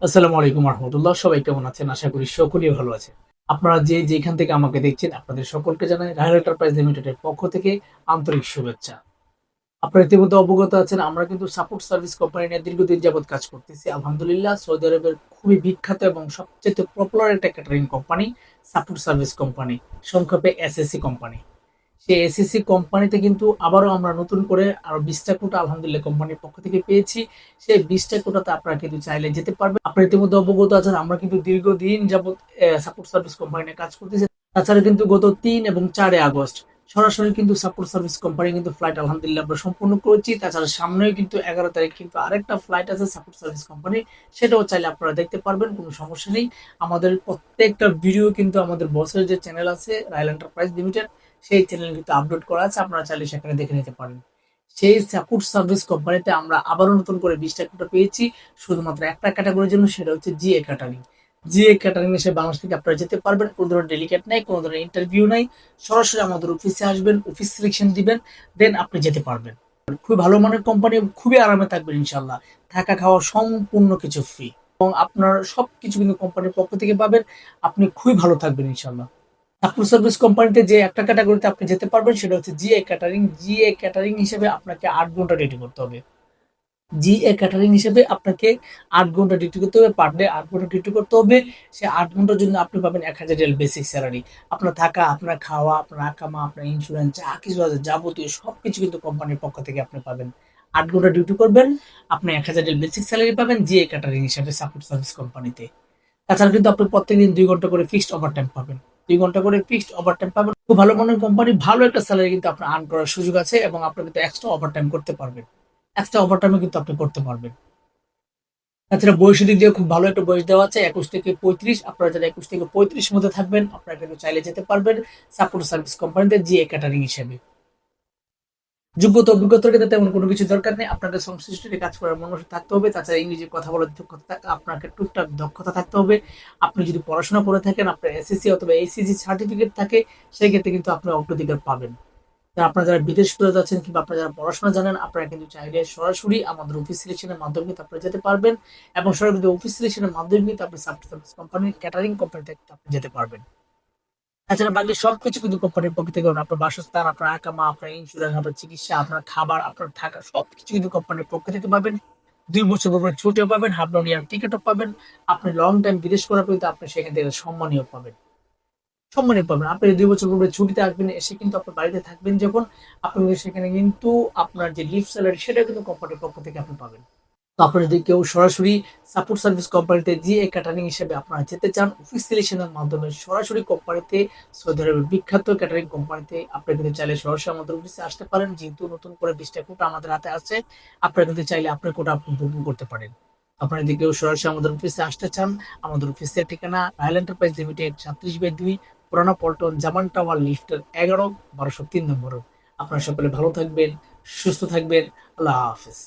আসসালামু আলাইকুম রহমতুল্লাহ। সবাই কেমন আছেন? আশা করি সকলেই ভালো আছে। আপনারা যে যেখান থেকে আমাকে দেখছেন আপনাদের সকলকে জানাই রাহেল এন্টারপ্রাইজ লিমিটেডের পক্ষ থেকে আন্তরিক শুভেচ্ছা। আপনারা ইতিমধ্যে অবগত আছেন আমরা কিন্তু সাপোর্ট সার্ভিস কোম্পানি নিয়ে দীর্ঘদিন যাবৎ কাজ করতেছি। আলহামদুলিল্লাহ সৌদি আরবের খুবই বিখ্যাত এবং সবচেয়ে পপুলার একটা catering company support service company, সংক্ষেপে এসএসসি কোম্পানি। সেই এসএসসি কোম্পানিতে কিন্তু আবারও আমরা নতুন করে আরো 20টা কোটা আলহামদুলিল্লাহ কোম্পানির পক্ষ থেকে পেয়েছি। সেই 20টা কোটাতে আপনারা কিন্তু চাইলে যেতে পারবেন। আপনারা ইতিমধ্যে অবগত আছেন আমরা কিন্তু দীর্ঘদিন যাবৎ সাপোর্ট সার্ভিস কোম্পানি নিয়ে কাজ করতেছি। তাছাড়া কিন্তু গত 3 এবং 4 আগস্ট সরাসরি কিন্তু সাপোর্ট সার্ভিস কোম্পানি কিন্তু ফ্লাইট আলহামদুলিল্লাহ আমরা সম্পূর্ণ করেছি। তাছাড়া সামনেও কিন্তু 11 তারিখ কিন্তু আরেকটা ফ্লাইট আছে সাপোর্ট সার্ভিস কোম্পানি, সেটাও চাইলে আপনারা দেখতে পারবেন, কোনো সমস্যা নেই। আমাদের প্রত্যেকটা ভিডিও কিন্তু আমাদের বসের যে চ্যানেল আছে রায়ল এন্টারপ্রাইজ লিমিটেড, সেই চ্যানেল কিন্তু আপলোড করা আছে, আপনারা চাইলে সেখানে দেখে নিতে পারেন। সেই সাপোর্ট সার্ভিস কোম্পানিতে আমরা আবারও নতুন করে 20টা কোটা পেয়েছি শুধুমাত্র একটা ক্যাটাগরির জন্য, সেটা হচ্ছে জিএ ক্যাটারিং। জিএ ক্যাটারিং এসে বাংলাদেশ থেকে আপনারা যেতে পারবেন, কোনো ধরনের ডেলিকেট নাই, কোনো ধরনের ইন্টারভিউ নাই। সরাসরি আমাদের অফিসে আসবেন, অফিস সিলেকশন দিবেন, দেন আপনি যেতে পারবেন। খুবই ভালো মানের কোম্পানি, খুবই আরামে থাকবেন ইনশাল্লাহ। থাকা খাওয়া সম্পূর্ণ কিছু ফ্রি এবং আপনার সবকিছু কিন্তু কোম্পানির পক্ষ থেকে পাবেন। আপনি খুবই ভালো থাকবেন ইনশাল্লাহ। সাপোর্ট সার্ভিস কোম্পানিতে যে একটা ক্যাটাগরিতে আপনি যেতে পারবেন সেটা হচ্ছে জিএ ক্যাটারিং। জিএ ক্যাটারিং হিসেবে আপনাকে 8 ঘন্টা ডিউটি করতে হবে। জিএ ক্যাটারিং হিসেবে আপনাকে 8 ঘন্টা ডিউটি করতে হবে, পার ডে 8 ঘন্টা ডিউটি করতে হবে। সে 8 ঘন্টার জন্য আপনি পাবেন 1,000 রিয়াল বেসিক স্যালারি। আপনার থাকা, আপনার খাওয়া, আপনার আকামা, আপনার ইন্স্যুরেন্স, যা কিছু আছে যাবতীয় সবকিছু কিন্তু কোম্পানির পক্ষ থেকে আপনি পাবেন। 8 ঘন্টা ডিউটি করবেন, আপনি 1,000 রিয়াল বেসিক স্যালারি পাবেন জিএ ক্যাটারিং হিসেবে সাপোর্ট সার্ভিস কোম্পানিতে। তাছাড়া কিন্তু আপনি প্রত্যেকদিন 2 ঘন্টা করে ফিক্সড ওভারটাইম পাবেন। 2 ঘন্টা করে ফিক্সড ওভারটাইম পাবেন। খুব ভালো মানের কোম্পানি, ভালো একটা স্যালারি কিন্তু আপনার আর্ন করার সুযোগ আছে এবং আপনি কিন্তু এক্সট্রা ওভারটাইম করতে পারবেন। এক্সট্রা ওভারটাইমও কিন্তু আপনি করতে পারবেন। তাছাড়া বয়সের দিক দিয়ে খুব ভালো একটা বয়স দেওয়া আছে, 21 থেকে 35। আপনারা যারা 21 থেকে 35 মধ্যে থাকবেন আপনারা কিন্তু চাইলে যেতে পারবেন সাপোর্ট সার্ভিস কোম্পানিতে জিএ ক্যাটারিং হিসেবে। যোগ্যতা অভিজ্ঞতার ক্ষেত্রে তেমন কোনো কিছু দরকার নেই, আপনাকে সংশ্লিষ্ট কাজ করার মনোযোগ থাকতে হবে। তাছাড়া ইংরেজি কথা বলার দক্ষতা আপনাকে টুকটাক দক্ষতা থাকতে হবে। আপনি যদি পড়াশোনা করে থাকেন, আপনার এসএসসি অথবা এসিজি সার্টিফিকেট থাকে, সেই ক্ষেত্রে কিন্তু আপনি অগ্রাধিকার পাবেন। তা আপনারা যারা বিদেশ করে যাচ্ছেন কিংবা আপনারা যারা পড়াশোনা জানেন, আপনারা কিন্তু চাইলে সরাসরি আমাদের অফিস সিলেকশনের মাধ্যমে কিন্তু আপনারা যেতে পারবেন এবং সরাসরি অফিস সিলেকশনের মাধ্যমে কিন্তু আপনি সাপোর্ট সার্ভিস কোম্পানি ক্যাটারিং কোম্পানিতে আপনি যেতে পারবেন। তাছাড়া বাকি সবকিছু কিন্তু কোম্পানির পক্ষ থেকে পাবেন। আপনার বাসস্থান, আপনার আকামা, আপনার ইন্স্যুরেন্স, আপনার চিকিৎসা, আপনার খাবার, আপনার থাকা সবকিছু কিন্তু কোম্পানির পক্ষ থেকে পাবেন। 2 বছর পর ছুটিও পাবেন, হাফ ডাউন ইয়ার টিকিটও পাবেন। আপনি লং টাইম বিদেশ করার পর আপনি সেখান থেকে সম্মানীয় পাবেন। সম্মানীয় পাবেন। আপনি 2 বছর পূর্বে ছুটিতে আসবেন, এসে কিন্তু আপনার বাড়িতে থাকবেন যখন, আপনি কিন্তু সেখানে কিন্তু আপনার যে লিভ স্যালারি সেটা কিন্তু কোম্পানির পক্ষ থেকে আপনি পাবেন। তো আপনারা যদি কেউ সরাসরি সাপোর্ট সার্ভিস কোম্পানিতে জিএ ক্যাটারিং হিসেবে আপনারা যেতে চান অফিস সিলেকশনের মাধ্যমে সরাসরি কোম্পানিতে, সৌদি আরবের বিখ্যাত ক্যাটারিং কোম্পানিতে আপনারা কিন্তু চাইলে সরাসরি আমাদের অফিসে আসতে পারেন। যেহেতু নতুন করে 20টা কোটা আমাদের হাতে আছে, আপনারা কিন্তু চাইলে আপনার কোটা আপনি বুকিং করতে পারেন। আপনারা যদি কেউ সরাসরি আমাদের অফিসে আসতে চান, আমাদের অফিসের ঠিকানা রায়ল এন্টারপ্রাইজ লিমিটেড 37/2 পুরানা পল্টন, জামান টাওয়ার, লিফটের 11, 1203 নম্বর। আপনারা সকলে ভালো থাকবেন, সুস্থ থাকবেন। আল্লাহ হাফেজ।